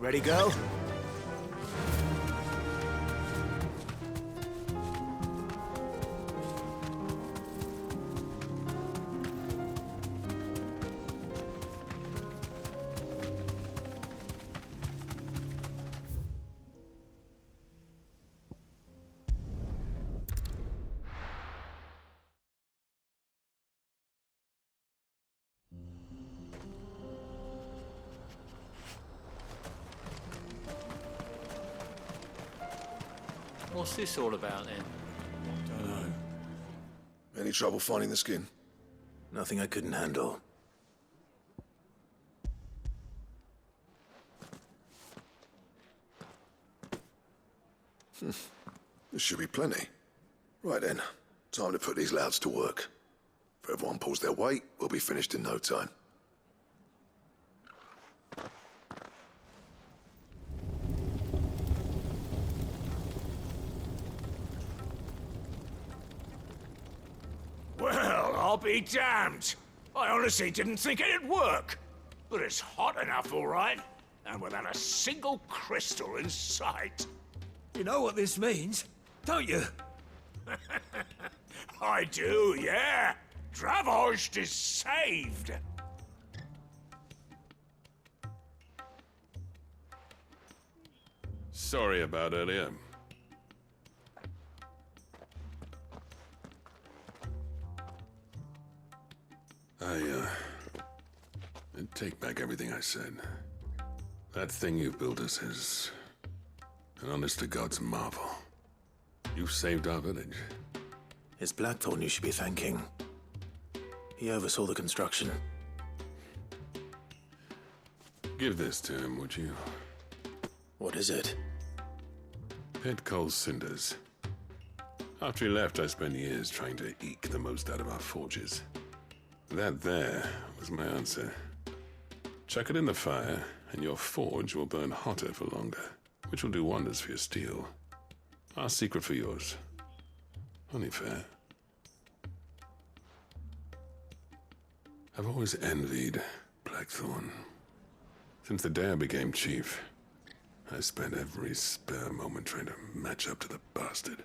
Ready, go? What's this all about then? Don't know. Any trouble finding the skin? Nothing I couldn't handle. There should be plenty. Right then, time to put these louds to work. If everyone pulls their weight, we'll be finished in no time. Well, I'll be damned. I honestly didn't think it'd work. But it's hot enough, all right. And without a single crystal in sight. You know what this means, don't you? I do, yeah. Dravost is saved. Sorry about earlier. I take back everything I said. That thing you built us is an honest-to-God's marvel. You saved our village. It's Blackthorn you should be thanking. He oversaw the construction. Give this to him, would you? What is it? Pit coal cinders. After he left, I spent years trying to eke the most out of our forges. That there was my answer. Chuck it in the fire, and your forge will burn hotter for longer, which will do wonders for your steel. Our secret for yours. Only fair. I've always envied Blackthorn. Since the day I became chief, I spent every spare moment trying to match up to the bastard.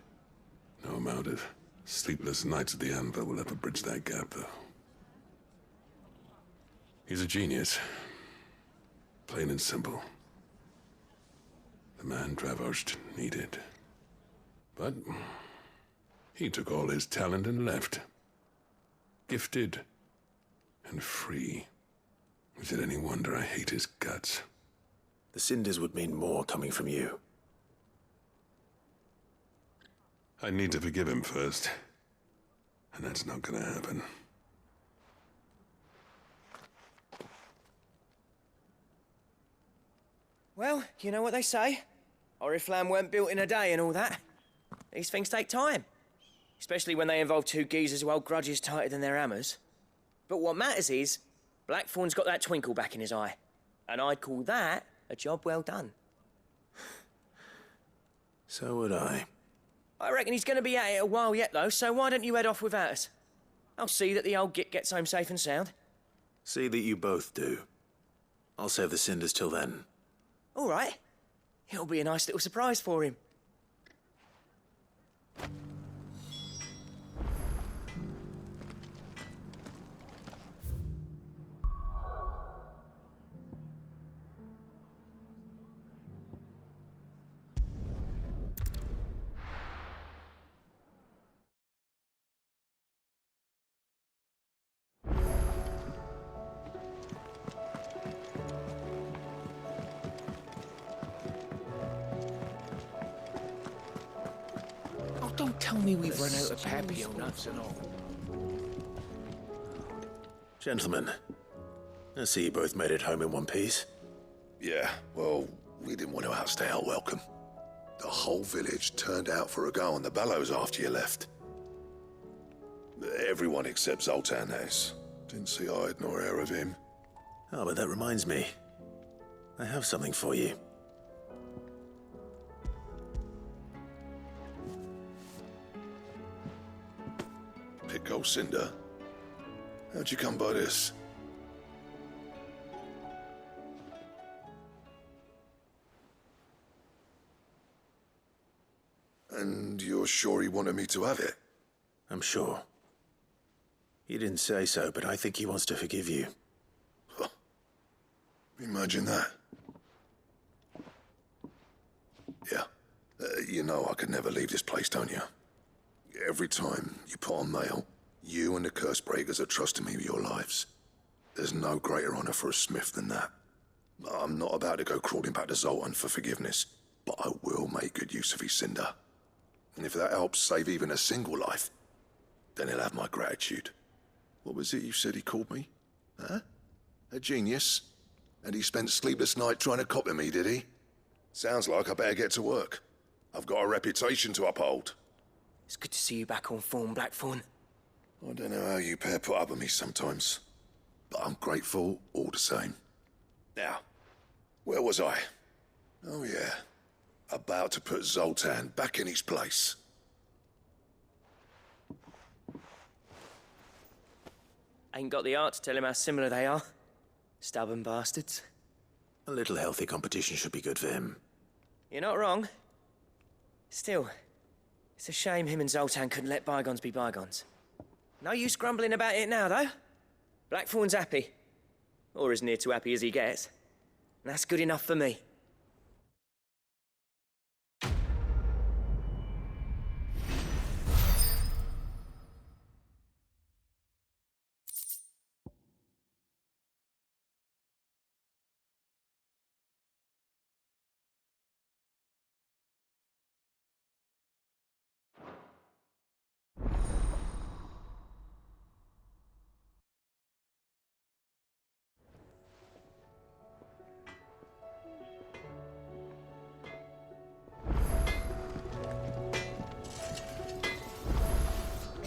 No amount of sleepless nights at the anvil will ever bridge that gap, though. He's a genius. Plain and simple. The man Dravost needed. But he took all his talent and left. Gifted and free. Is it any wonder I hate his guts? The cinders would mean more coming from you. I need to forgive him first. And that's not gonna happen. Well, you know what they say. Oriflamme weren't built in a day and all that. These things take time. Especially when they involve two geezers who hold grudges tighter than their hammers. But what matters is, Blackthorn's got that twinkle back in his eye. And I'd call that a job well done. So would I. I reckon he's going to be at it a while yet, though, so why don't you head off without us? I'll see that the old git gets home safe and sound. See that you both do. I'll save the cinders till then. All right. It'll be a nice little surprise for him. Don't tell me we've run out of papio nuts and all. Gentlemen, I see you both made it home in one piece. Yeah, well, we didn't want to outstay our welcome. The whole village turned out for a go on the bellows after you left. Everyone except Zoltan has. Didn't see hide nor hair of him. Oh, but that reminds me. I have something for you. Pick old cinder. How'd you come by this? And you're sure he wanted me to have it? I'm sure. He didn't say so, but I think he wants to forgive you. Huh. Imagine that. Yeah. You know I could never leave this place, don't you? Every time you put on mail, you and the curse breakers are trusting me with your lives. There's no greater honor for a smith than that. I'm not about to go crawling back to Zoltan for forgiveness, but I will make good use of his cinder. And if that helps save even a single life, then he'll have my gratitude. What was it you said he called me? Huh? A genius? And he spent sleepless night trying to copy me, did he? Sounds like I better get to work. I've got a reputation to uphold. It's good to see you back on form, Blackthorn. I don't know how you pair put up with me sometimes, but I'm grateful all the same. Now, where was I? Oh yeah, about to put Zoltan back in his place. Ain't got the art to tell him how similar they are. Stubborn bastards. A little healthy competition should be good for him. You're not wrong. Still, it's a shame him and Zoltan couldn't let bygones be bygones. No use grumbling about it now, though. Blackthorn's happy. Or as near to happy as he gets. And that's good enough for me.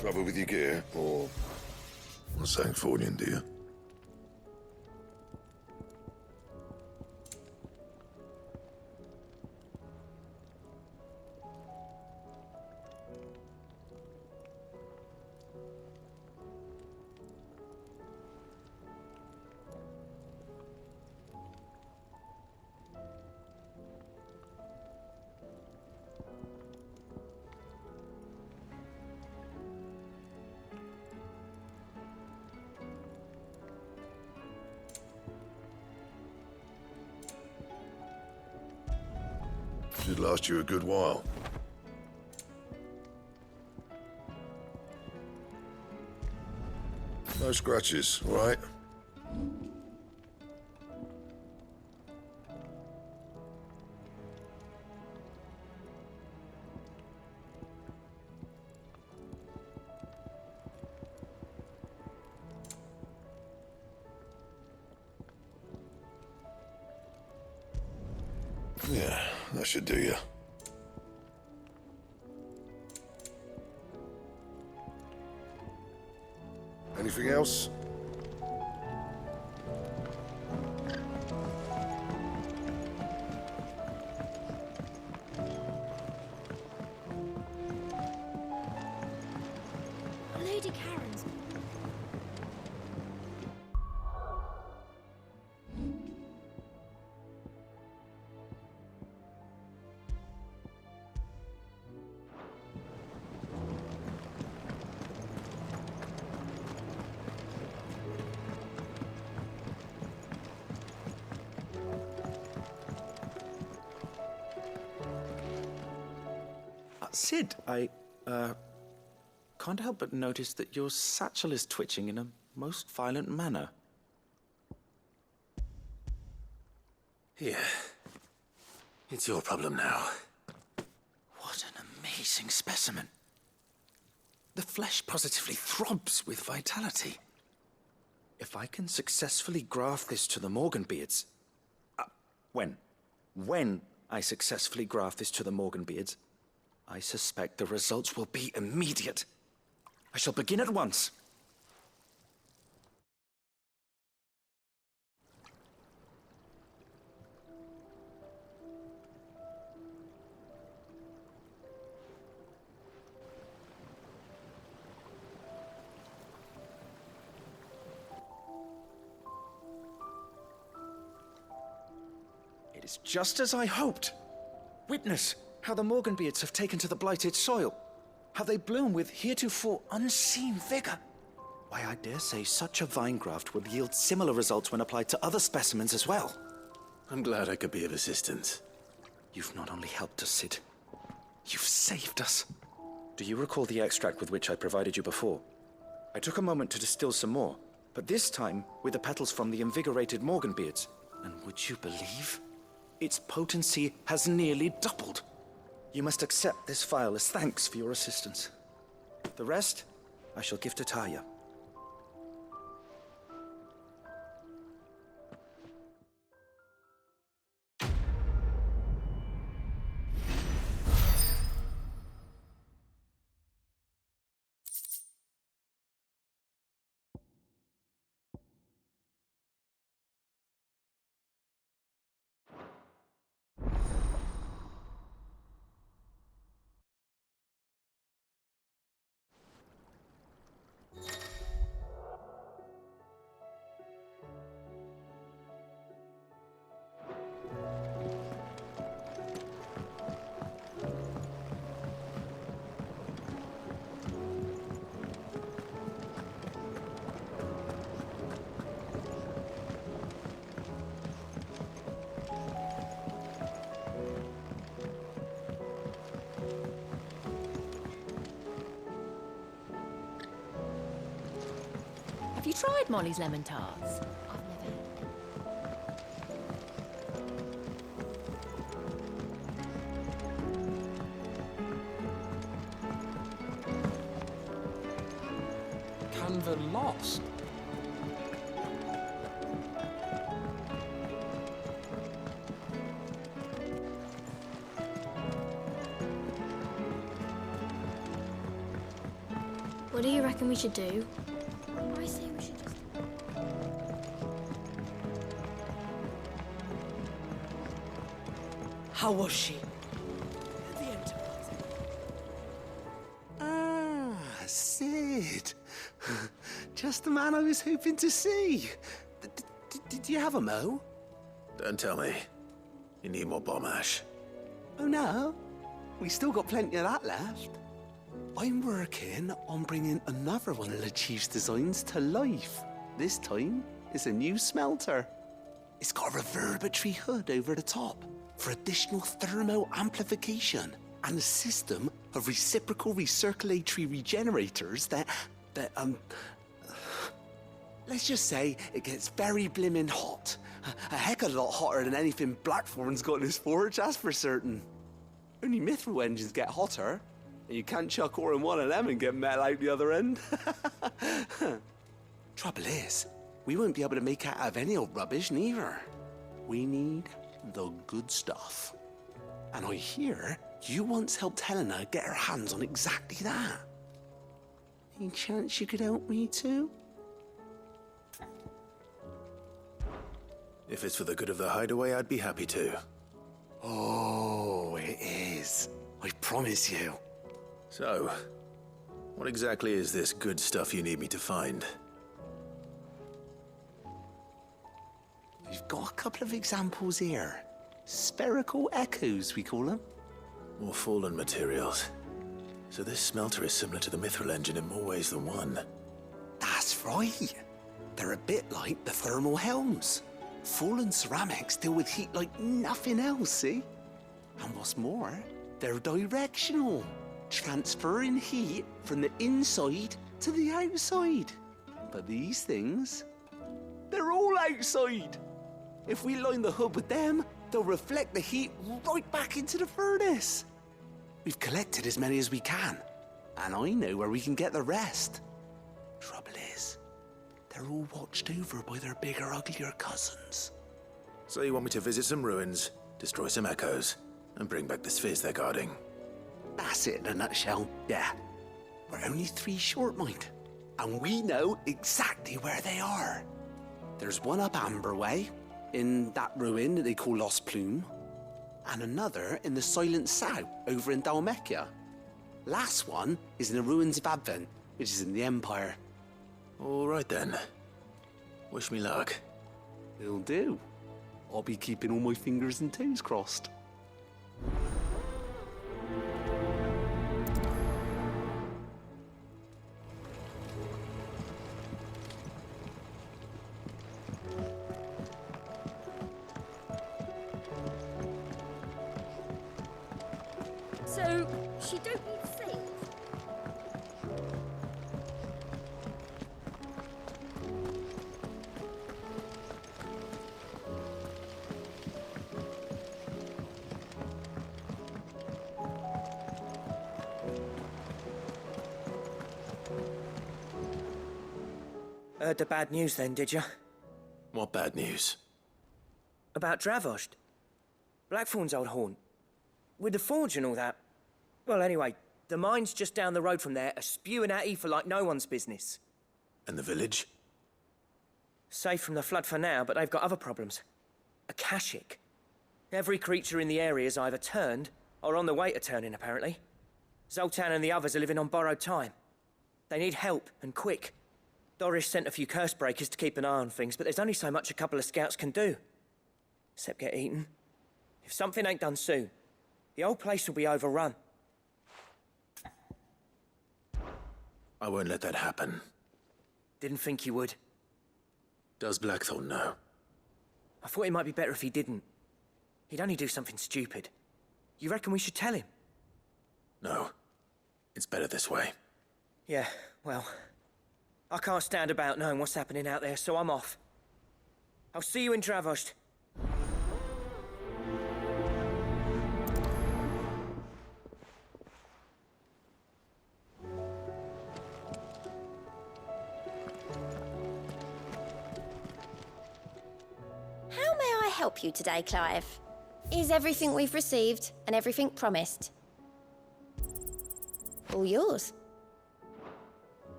Trouble with your gear, or something Fordian, do you? Should last you a good while. No scratches, all right? Yeah, that should do you. Anything else? Lady Karen's. Sid, I can't help but notice that your satchel is twitching in a most violent manner. Here. It's your problem now. What an amazing specimen. The flesh positively throbs with vitality. If I can successfully graft this to the Morganbeards... When I successfully graft this to the Morganbeards, I suspect the results will be immediate. I shall begin at once. It is just as I hoped. Witness How the Morganbeards have taken to the blighted soil. How they bloom with heretofore unseen vigor. Why, I dare say such a vine graft would yield similar results when applied to other specimens as well. I'm glad I could be of assistance. You've not only helped us, Sid. You've saved us. Do you recall the extract with which I provided you before? I took a moment to distill some more, but this time with the petals from the invigorated Morganbeards. And would you believe? Its potency has nearly doubled. You must accept this vial as thanks for your assistance. The rest, I shall give to Taya. Have you tried Molly's lemon tarts? I've never. Canva lost. What do you reckon we should do? I say we should just... How was she? The Enterprise. Ah, Sid. Just the man I was hoping to see. Did you have a mo? Don't tell me. You need more bomb ash. Oh no, we still got plenty of that left. I'm working on bringing another one of the Chief's designs to life. This time, it's a new smelter. It's got a reverberatory hood over the top for additional thermo amplification and a system of reciprocal recirculatory regenerators that let's just say it gets very blimmin' hot. A heck of a lot hotter than anything Blackthorn's got in his forge, that's for certain. Only mithril engines get hotter. You can't chuck ore in one of them and get metal out the other end. Trouble is, we won't be able to make out of any old rubbish neither. We need the good stuff. And I hear you once helped Helena get her hands on exactly that. Any chance you could help me too? If it's for the good of the Hideaway, I'd be happy to. Oh, it is. I promise you. So, what exactly is this good stuff you need me to find? We've got a couple of examples here. Spherical echoes, we call them. More fallen materials. So this smelter is similar to the mithril engine in more ways than one. That's right. They're a bit like the thermal helms. Fallen ceramics deal with heat like nothing else, see? And what's more, they're directional. Transferring heat from the inside to the outside. But these things, they're all outside. If we line the hood with them, they'll reflect the heat right back into the furnace. We've collected as many as we can, and I know where we can get the rest. Trouble is, they're all watched over by their bigger, uglier cousins. So you want me to visit some ruins, destroy some echoes, and bring back the spheres they're guarding? That's it in a nutshell, yeah. We're only 3 short, mind. And we know exactly where they are. There's one up Amber Way, in that ruin that they call Lost Plume. And another in the Silent Sow, over in Dalmekia. Last one is in the ruins of Advent, which is in the Empire. All right then. Wish me luck. It'll do. I'll be keeping all my fingers and toes crossed. So, she don't need saved? Heard the bad news then, did you? What bad news? About Dravost. Blackthorn's old haunt. With the forge and all that. Well, anyway, the mine's just down the road from there are spewing at Aoife like no one's business. And the village? Safe from the flood for now, but they've got other problems. Akashic. Every creature in the area's either turned or on the way to turning, apparently. Zoltan and the others are living on borrowed time. They need help, and quick. Doris sent a few curse breakers to keep an eye on things, but there's only so much a couple of scouts can do. Except get eaten. If something ain't done soon, the whole place will be overrun. I won't let that happen. Didn't think you would. Does Blackthorn know? I thought it might be better if he didn't. He'd only do something stupid. You reckon we should tell him? No. It's better this way. Yeah, well... I can't stand about knowing what's happening out there, so I'm off. I'll see you in Dravost. How may I help you today, Clive? Is everything we've received and everything promised? All yours.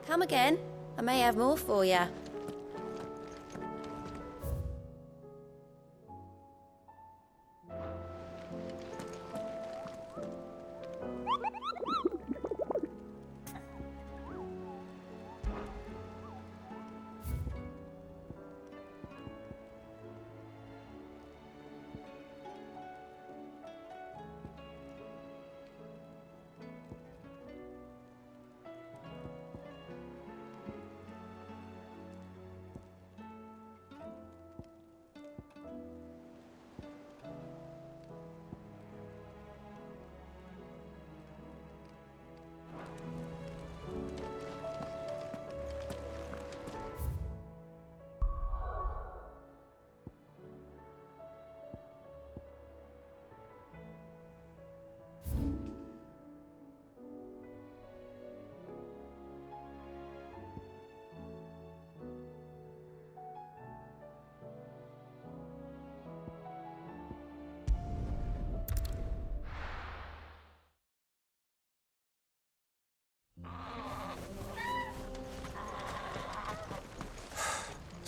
Come again. I may have more for you.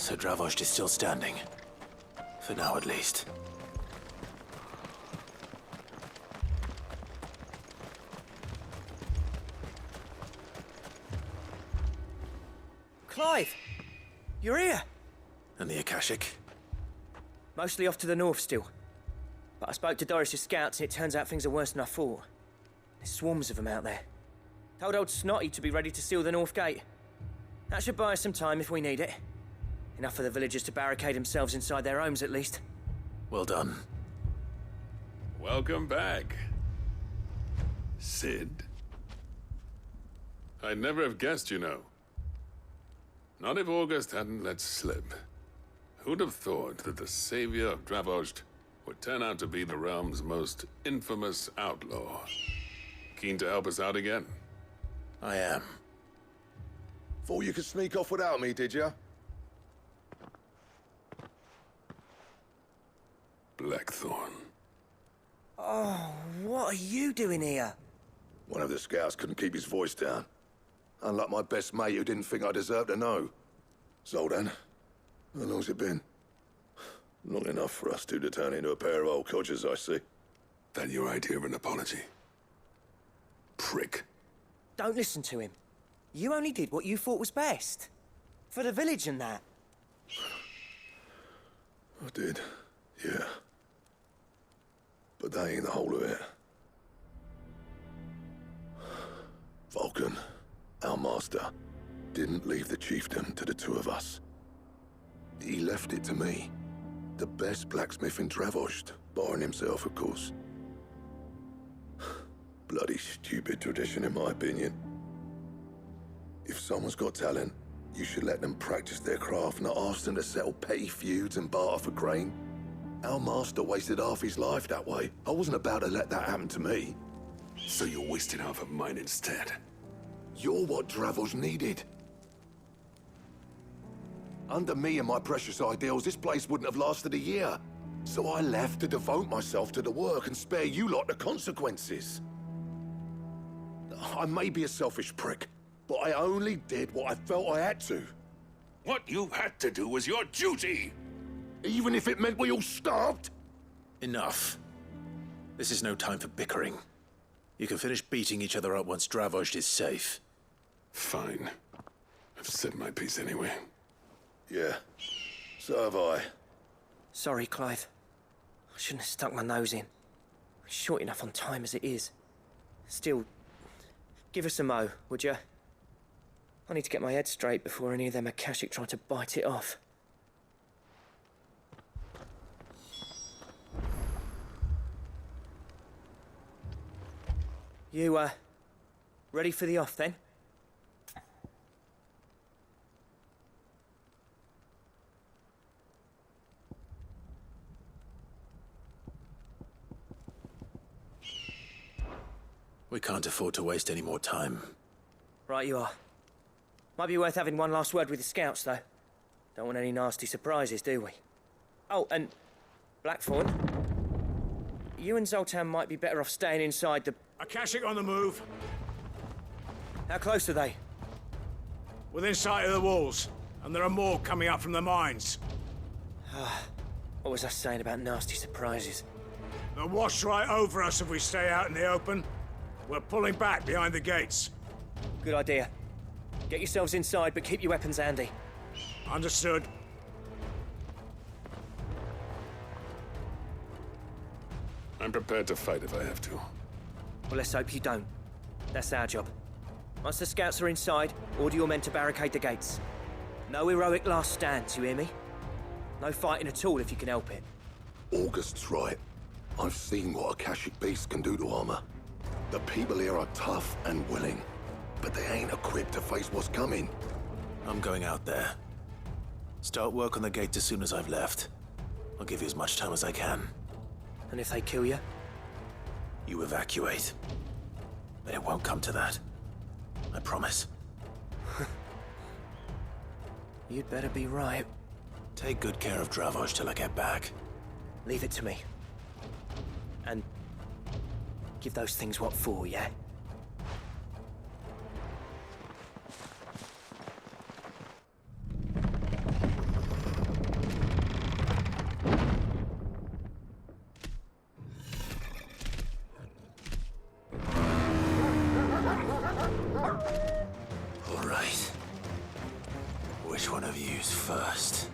So Dravost is still standing. For now, at least. Clive! You're here! And the Akashic? Mostly off to the north still. But I spoke to Doris's scouts and it turns out things are worse than I thought. There's swarms of them out there. Told old Snotty to be ready to seal the north gate. That should buy us some time if we need it. Enough for the villagers to barricade themselves inside their homes, at least. Well done. Welcome back, Sid. I'd never have guessed, you know. Not if August hadn't let slip. Who'd have thought that the savior of Dravost would turn out to be the realm's most infamous outlaw? Keen to help us out again? I am. Thought you could sneak off without me, did you? Blackthorn. Oh, what are you doing here? One of the scouts couldn't keep his voice down. Unlike my best mate who didn't think I deserved to know. Zoltan, how long's it been? Long enough for us two to turn into a pair of old codgers, I see. That your idea of an apology? Prick. Don't listen to him. You only did what you thought was best. For the village and that. I did, yeah. But that ain't the whole of it. Vulcan, our master, didn't leave the chiefdom to the two of us. He left it to me. The best blacksmith in Dravost, barring himself, of course. Bloody stupid tradition, in my opinion. If someone's got talent, you should let them practice their craft, not ask them to settle petty feuds and barter for grain. Our master wasted half his life that way. I wasn't about to let that happen to me. So you wasted half of mine instead. You're what Dravost needed. Under me and my precious ideals, this place wouldn't have lasted a year. So I left to devote myself to the work and spare you lot the consequences. I may be a selfish prick, but I only did what I felt I had to. What you had to do was your duty! Even if it meant we all starved? Enough. This is no time for bickering. You can finish beating each other up once Dravost is safe. Fine. I've said my piece anyway. Yeah, so have I. Sorry, Clive. I shouldn't have stuck my nose in. We're short enough on time as it is. Still, give us a mo, would you? I need to get my head straight before any of them Akashic try to bite it off. You, ready for the off, then? We can't afford to waste any more time. Right you are. Might be worth having one last word with the scouts, though. Don't want any nasty surprises, do we? Oh, and Blackthorn, you and Zoltan might be better off staying inside the... Akashic on the move. How close are they? Within sight of the walls. And there are more coming up from the mines. What was I saying about nasty surprises? They'll wash right over us if we stay out in the open. We're pulling back behind the gates. Good idea. Get yourselves inside, but keep your weapons handy. Understood. I'm prepared to fight if I have to. Well, let's hope you don't. That's our job. Once the scouts are inside, order your men to barricade the gates. No heroic last stands, you hear me? No fighting at all if you can help it. August's right. I've seen what Akashic beasts can do to armor. The people here are tough and willing, but they ain't equipped to face what's coming. I'm going out there. Start work on the gate as soon as I've left. I'll give you as much time as I can. And if they kill you? You evacuate. But it won't come to that. I promise. You'd better be right. Take good care of Dravost till I get back. Leave it to me. And give those things what for, yeah? All right. Which one of you's first?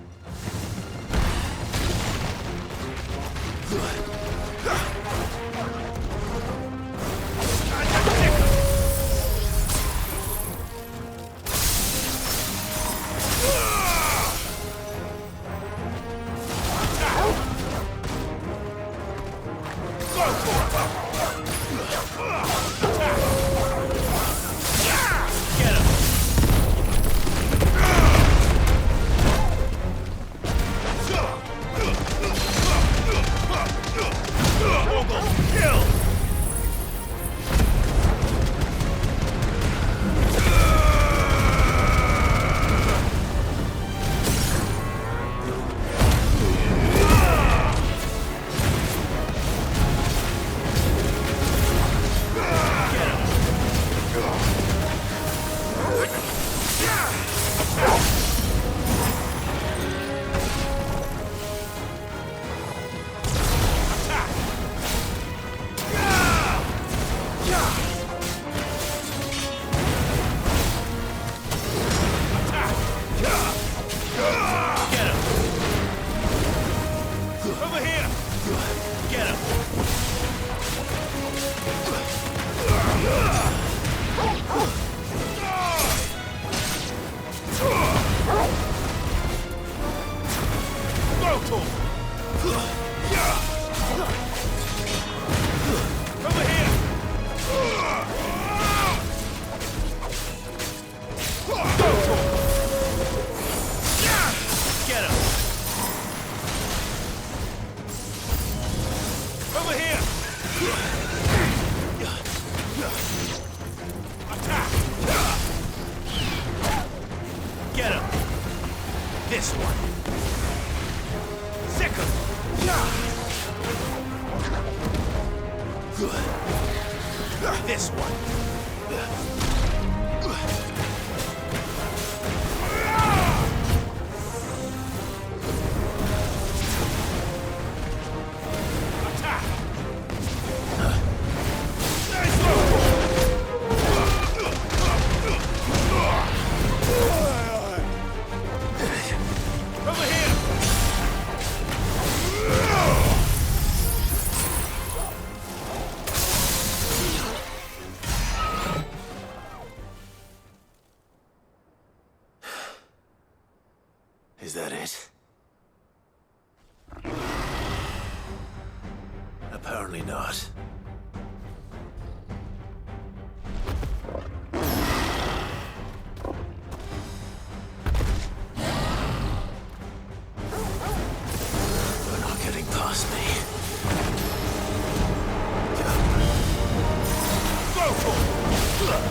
Get him! This one! Second! Good. This one! Is that it? Apparently not. You're not getting past me. Go for it!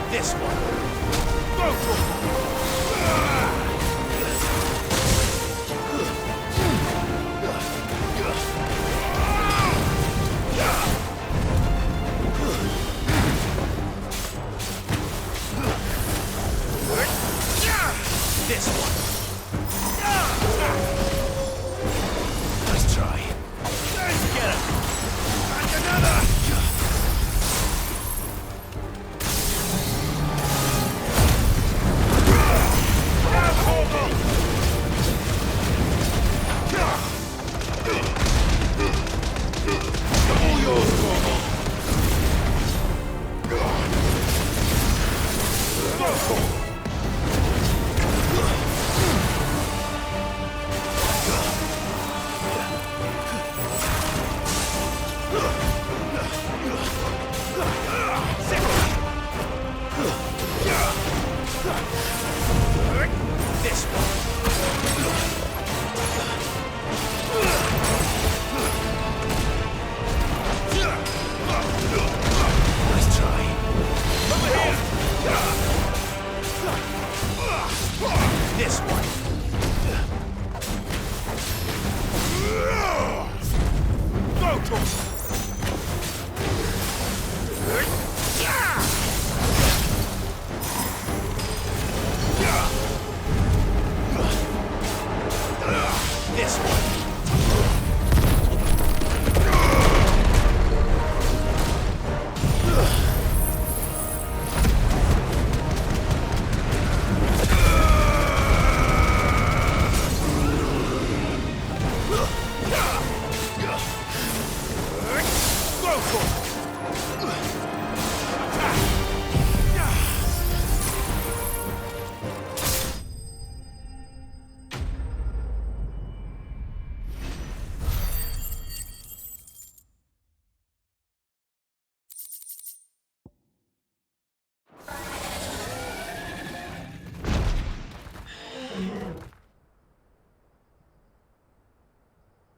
This one. Go for this one. Nice try. Get him. And another. This one. Nice try. Over here. This one. Go to him. This one. Go for it.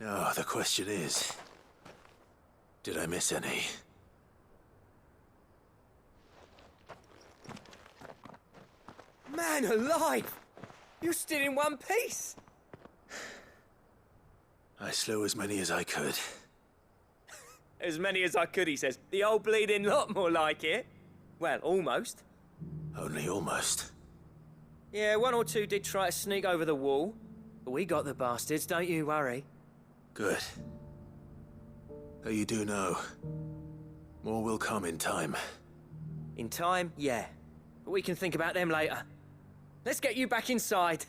Now, the question is, did I miss any? Man alive! You're still in one piece! I slew as many as I could. As many as I could, he says. The old bleeding lot, more like it. Well, almost. Only almost. Yeah, one or two did try to sneak over the wall. But we got the bastards, don't you worry. Good. Though you do know, more will come in time. In time, yeah. but we can think about them later. Let's get you back inside.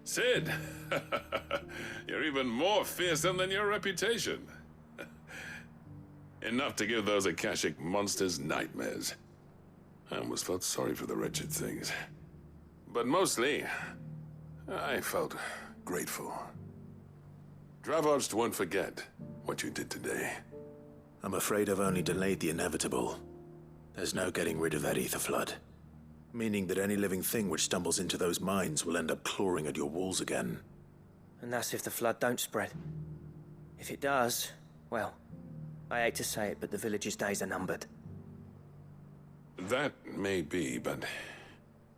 Sid, you're even more fearsome than your reputation. Enough to give those Akashic monsters nightmares. I almost felt sorry for the wretched things. But mostly, I felt grateful. Dravost won't forget what you did today. I'm afraid I've only delayed the inevitable. There's no getting rid of that ether flood. Meaning that any living thing which stumbles into those mines will end up clawing at your walls again. And that's if the flood don't spread. If it does, well, I hate to say it, but the village's days are numbered. That may be, but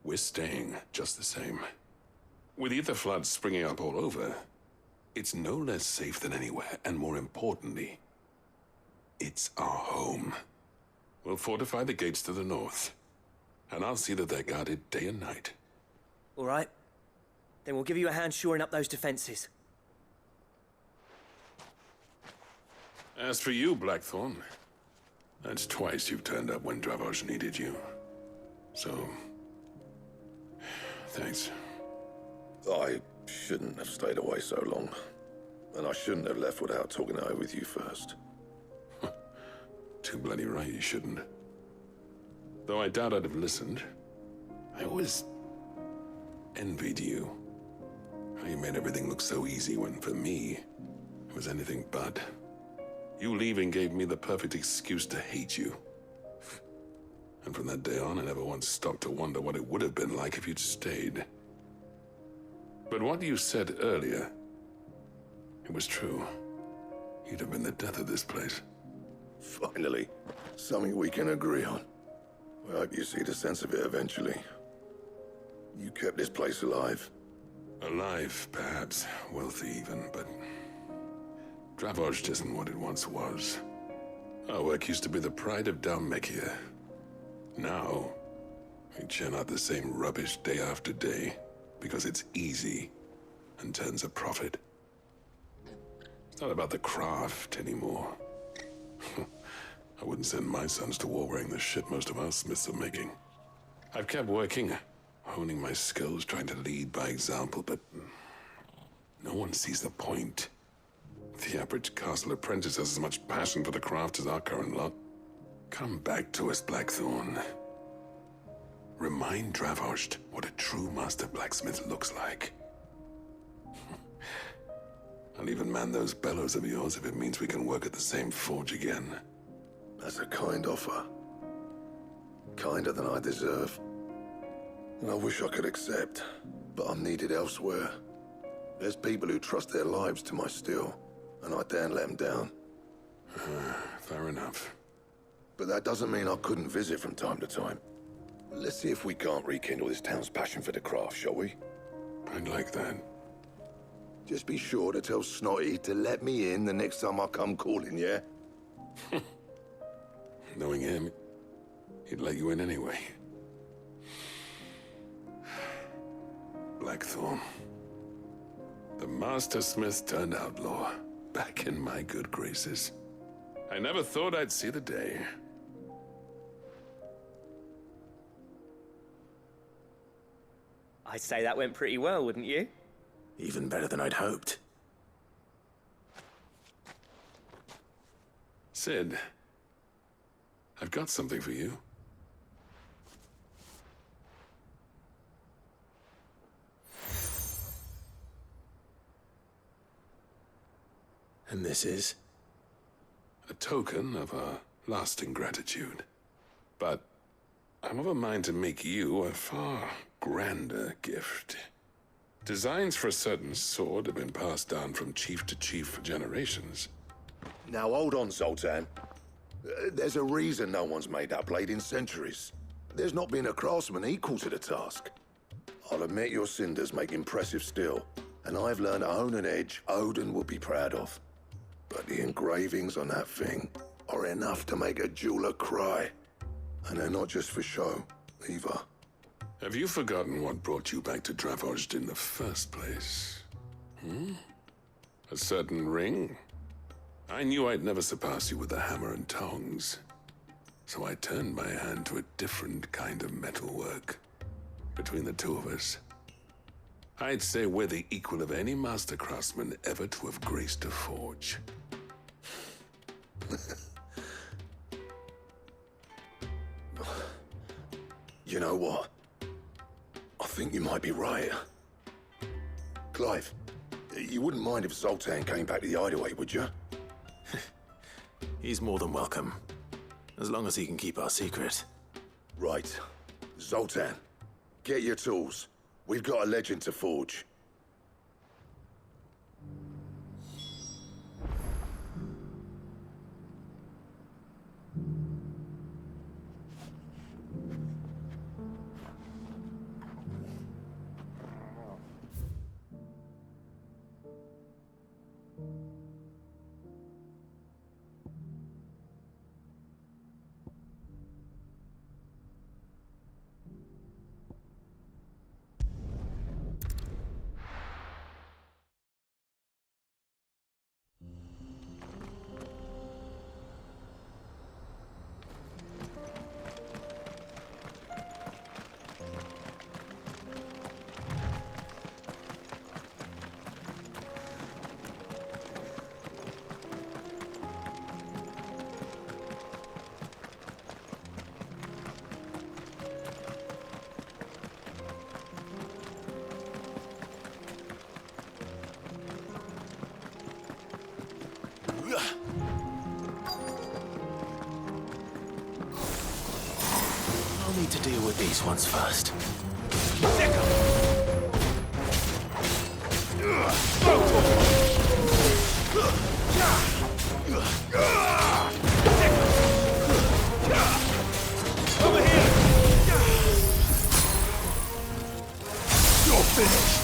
we're staying just the same. With ether floods springing up all over, it's no less safe than anywhere, and more importantly, it's our home. We'll fortify the gates to the north, and I'll see that they're guarded day and night. All right. Then we'll give you a hand shoring up those defenses. As for you, Blackthorn, that's twice you've turned up when Dravosh needed you. So, thanks. I shouldn't have stayed away so long. And I shouldn't have left without talking it over with you first. Too bloody right you shouldn't. Though I doubt I'd have listened. I always envied you. How you made everything look so easy when, for me, it was anything but. You leaving gave me the perfect excuse to hate you. And from that day on, I never once stopped to wonder what it would have been like if you'd stayed. But what you said earlier, it was true. You'd have been the death of this place. Finally, something we can agree on. I hope you see the sense of it eventually. You kept this place alive. Alive, perhaps. Wealthy even, but Dravosh isn't what it once was. Our work used to be the pride of Dalmekia. Now, we churn out the same rubbish day after day because it's easy and turns a profit. It's not about the craft anymore. I wouldn't send my sons to war wearing the shit most of our smiths are making. I've kept working, honing my skills, trying to lead by example, but no one sees the point. The average castle apprentice has as much passion for the craft as our current lot. Come back to us, Blackthorn. Remind Dravosh what a true master blacksmith looks like. I'll even man those bellows of yours if it means we can work at the same forge again. That's a kind offer. Kinder than I deserve. And I wish I could accept, but I'm needed elsewhere. There's people who trust their lives to my steel, and I daren't let them down. Fair enough. But that doesn't mean I couldn't visit from time to time. Let's see if we can't rekindle this town's passion for the craft, shall we? I'd like that. Just be sure to tell Snotty to let me in the next time I come calling, yeah? Knowing him, he'd let you in anyway. Blackthorn. The Master Smith turned outlaw, back in my good graces. I never thought I'd see the day. I'd say that went pretty well, wouldn't you? Even better than I'd hoped. Sid, I've got something for you. And this is? A token of our lasting gratitude. But I'm of a mind to make you a far grander gift. Designs for a certain sword have been passed down from chief to chief for generations. Now hold on, Zoltan. There's a reason no one's made that blade in centuries. There's not been a craftsman equal to the task. I'll admit your cinders make impressive steel, and I've learned to own an edge Odin will be proud of. But the engravings on that thing are enough to make a jeweler cry. And they're not just for show, either. Have you forgotten what brought you back to Dravozd in the first place? A certain ring? I knew I'd never surpass you with the hammer and tongs. So I turned my hand to a different kind of metalwork. Between the two of us, I'd say we're the equal of any master craftsman ever to have graced a forge. You know what? I think you might be right. Clive, you wouldn't mind if Zoltan came back to the Hideaway, would you? He's more than welcome. As long as he can keep our secret. Right. Zoltan, get your tools. We've got a legend to forge. I'll need to deal with these ones first. Over here! You're finished!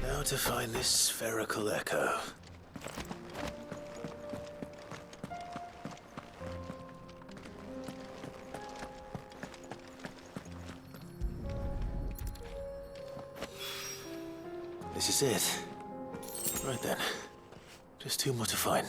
Now to find this spherical echo. This is it. Right then. Just two more to find.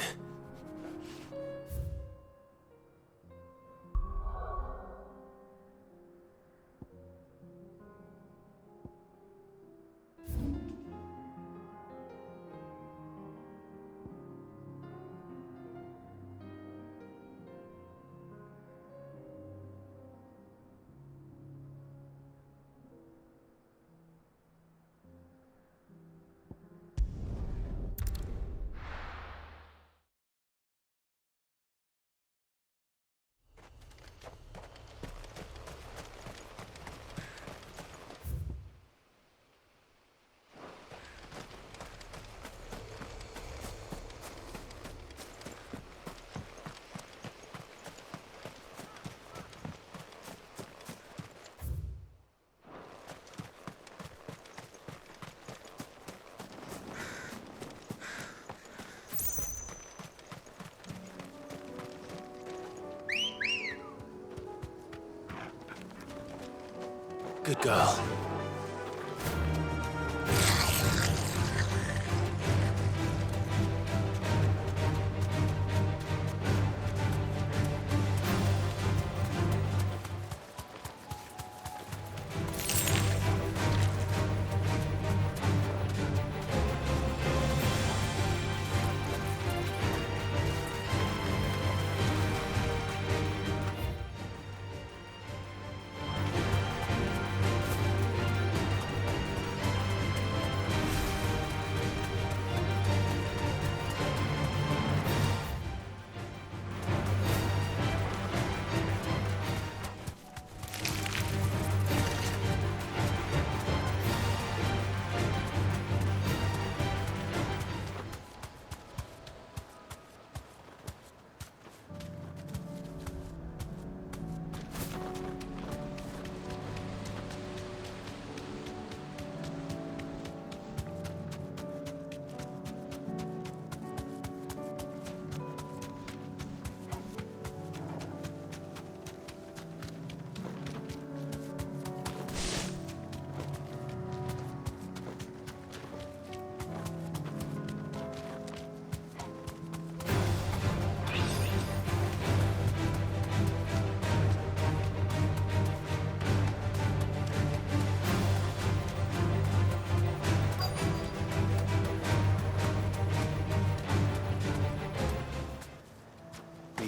Good girl.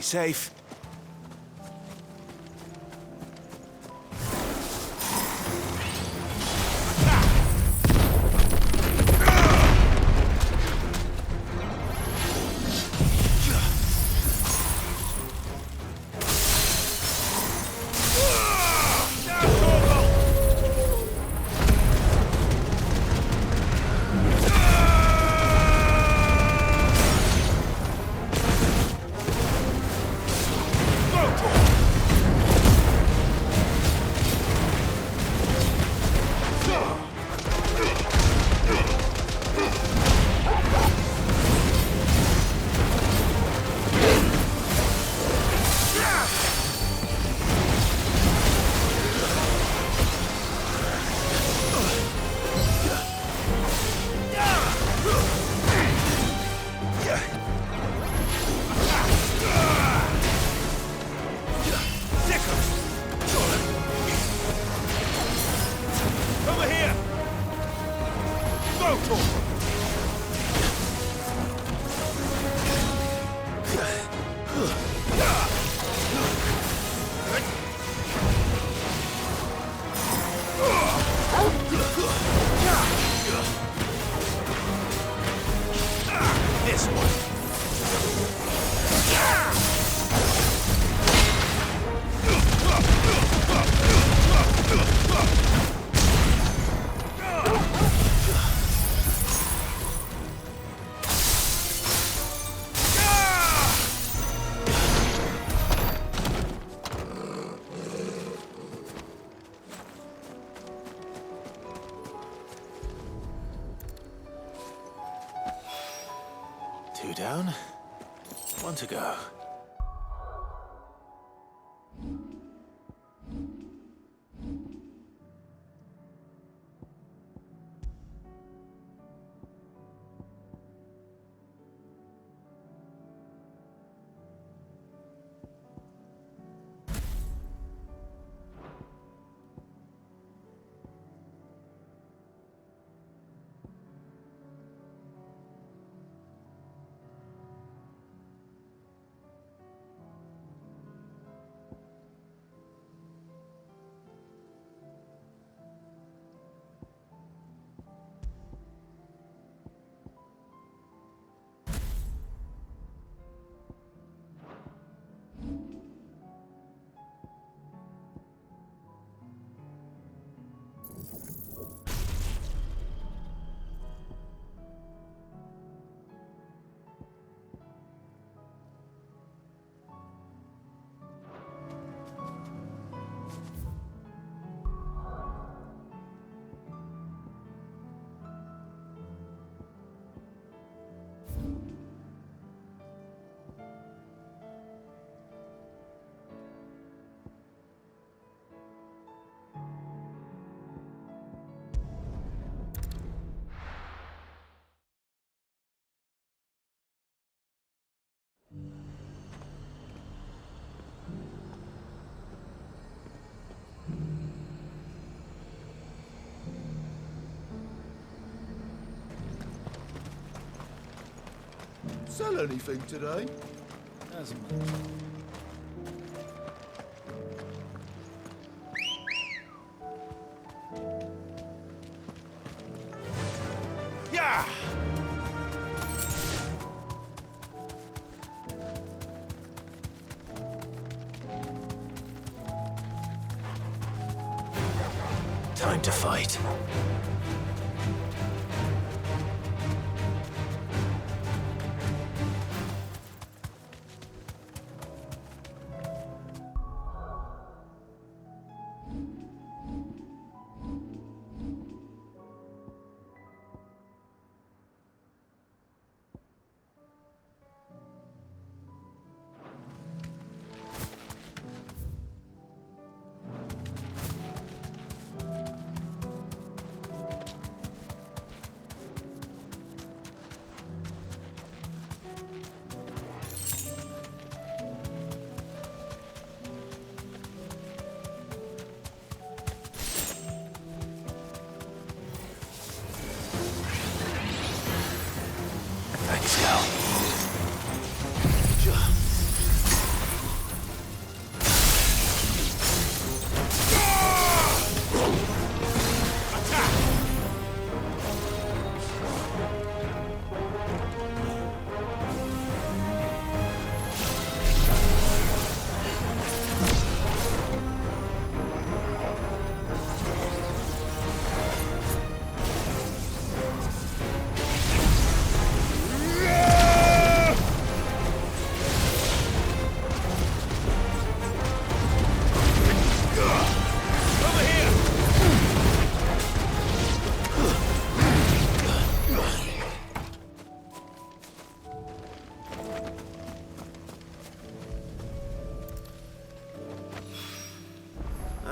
safe. Two down, one to go. Sell anything today? Hasn't much. Yeah! Time to fight.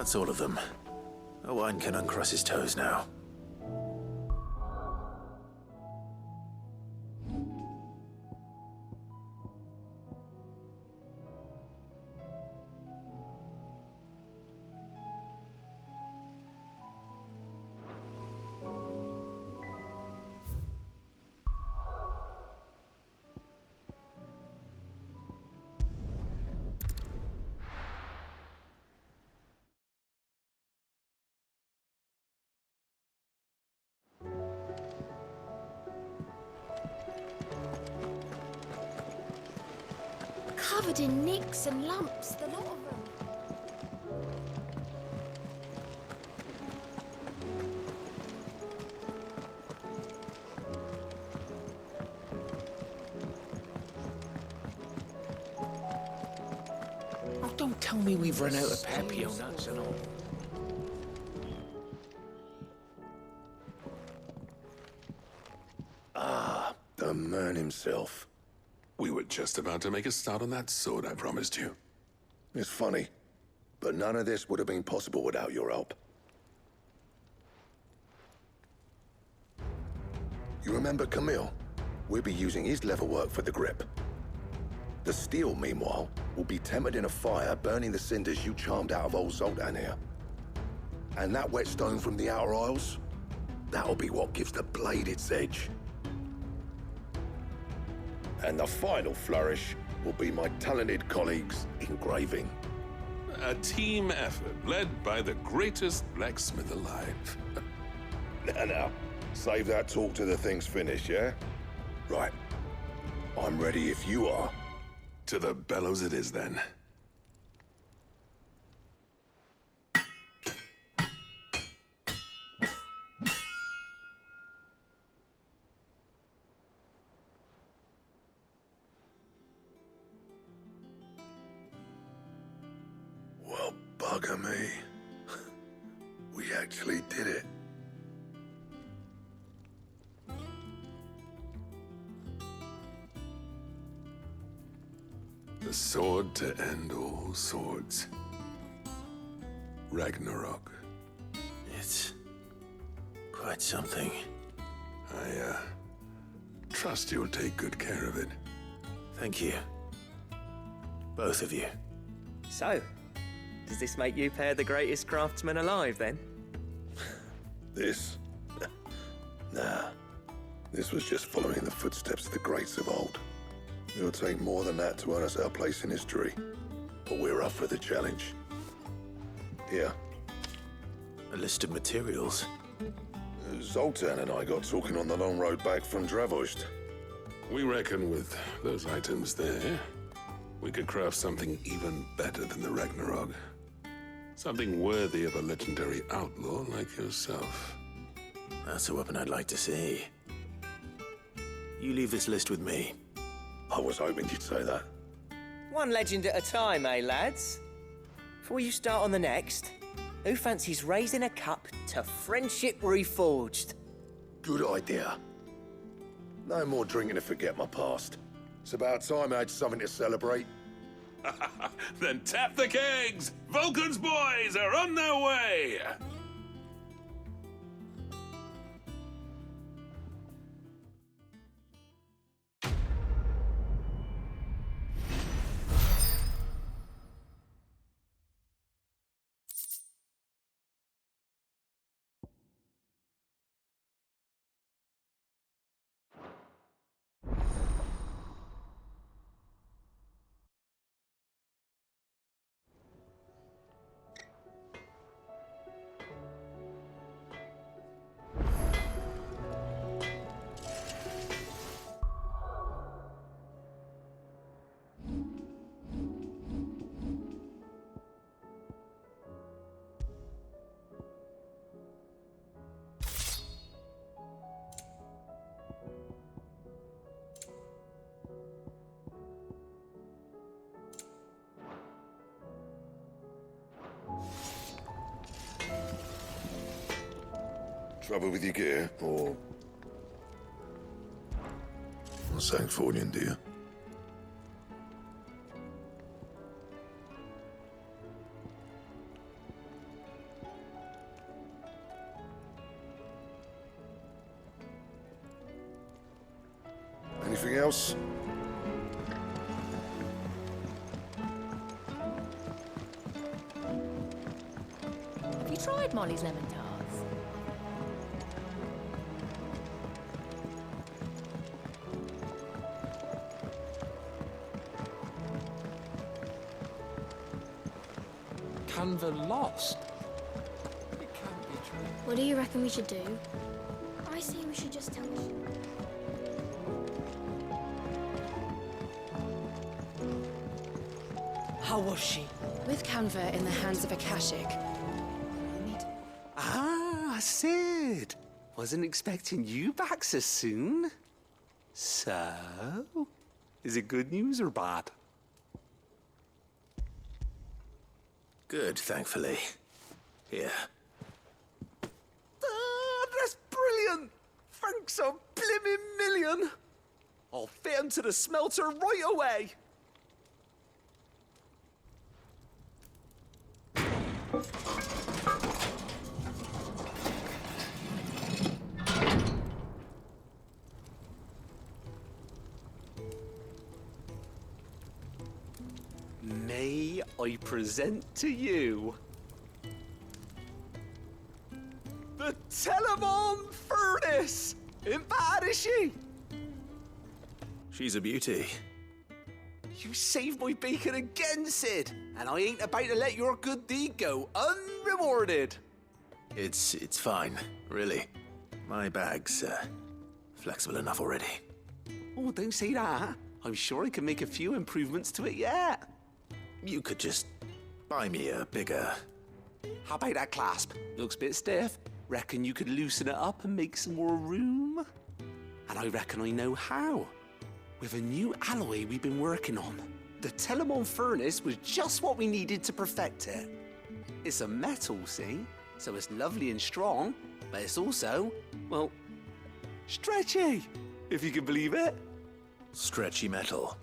That's all of them. Owain can uncross his toes now. Covered in nicks and lumps, the lot of them. Oh, don't tell me we've run out of Pepio nuts and all. Ah, the man himself. We were just about to make a start on that sword I promised you. It's funny, but none of this would have been possible without your help. You remember Camille? We'll be using his leatherwork for the grip. The steel, meanwhile, will be tempered in a fire, burning the cinders you charmed out of old Zoltan here. And that whetstone from the Outer Isles? That'll be what gives the blade its edge. And the final flourish will be my talented colleagues' engraving. A team effort led by the greatest blacksmith alive. Now, save that talk till the thing's finished, yeah? Right. I'm ready if you are. To the bellows it is, then. Well, bugger me. We actually did it. The sword to end all swords. Ragnarok. It's quite something. I, trust you'll take good care of it. Thank you. Both of you. So, does this make you pair the greatest craftsmen alive, then? This? Nah. This was just following the footsteps of the greats of old. It'll take more than that to earn us our place in history. But we're up for the challenge. Here. A list of materials. Zoltan and I got talking on the long road back from Dravost. We reckon with those items there, we could craft something even better than the Ragnarok. Something worthy of a legendary outlaw like yourself. That's a weapon I'd like to see. You leave this list with me. I was hoping you'd say that. One legend at a time, eh, lads? Before you start on the next, who fancies raising a cup to friendship reforged? Good idea. No more drinking to forget my past. It's about time I had something to celebrate. Then tap the kegs! Vulcan's boys are on their way! Trouble with your gear, or... What's that for you, dear? Anything else? Have you tried Molly's lemon tarts? Canva lost? It can't be true. What do you reckon we should do? I say we should just tell her. How was she? With Canva in the hands of Akashic. Ah, Sid. Wasn't expecting you back so soon. So, is it good news or bad? Good, thankfully. Here. Ah, that's brilliant! Thanks a blimmin' million! I'll fit 'em to the smelter right away! May I present to you the Telamon Furnace! Ain't bad, is she? She's a beauty. You saved my bacon again, Sid, and I ain't about to let your good deed go unrewarded. It's fine, really. My bag's flexible enough already. Oh, don't say that. I'm sure I can make a few improvements to it yet. You could just buy me a bigger... How about that clasp? Looks a bit stiff. Reckon you could loosen it up and make some more room? And I reckon I know how. With a new alloy we've been working on. The Telamon Furnace was just what we needed to perfect it. It's a metal, see? So it's lovely and strong, but it's also, well, stretchy, if you can believe it. Stretchy metal.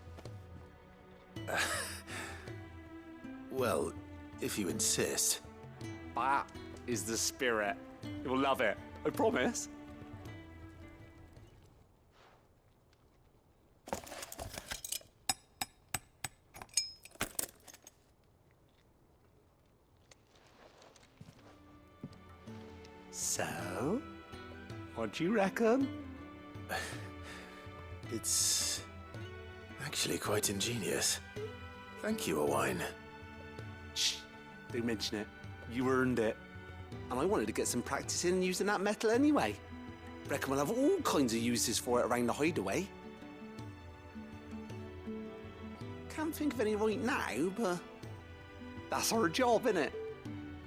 Well, if you insist. That is the spirit. You'll love it, I promise. So, what do you reckon? It's actually quite ingenious. Thank you, Owain. Shh, don't mention it. You earned it. And I wanted to get some practice in using that metal anyway. Reckon we'll have all kinds of uses for it around the Hideaway. Can't think of any right now, but that's our job, innit?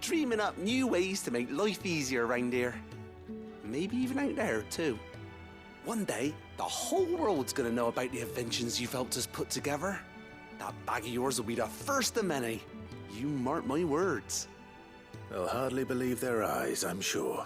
Dreaming up new ways to make life easier around here. Maybe even out there, too. One day, the whole world's gonna know about the inventions you've helped us put together. That bag of yours will be the first of many. You mark my words. They'll hardly believe their eyes, I'm sure.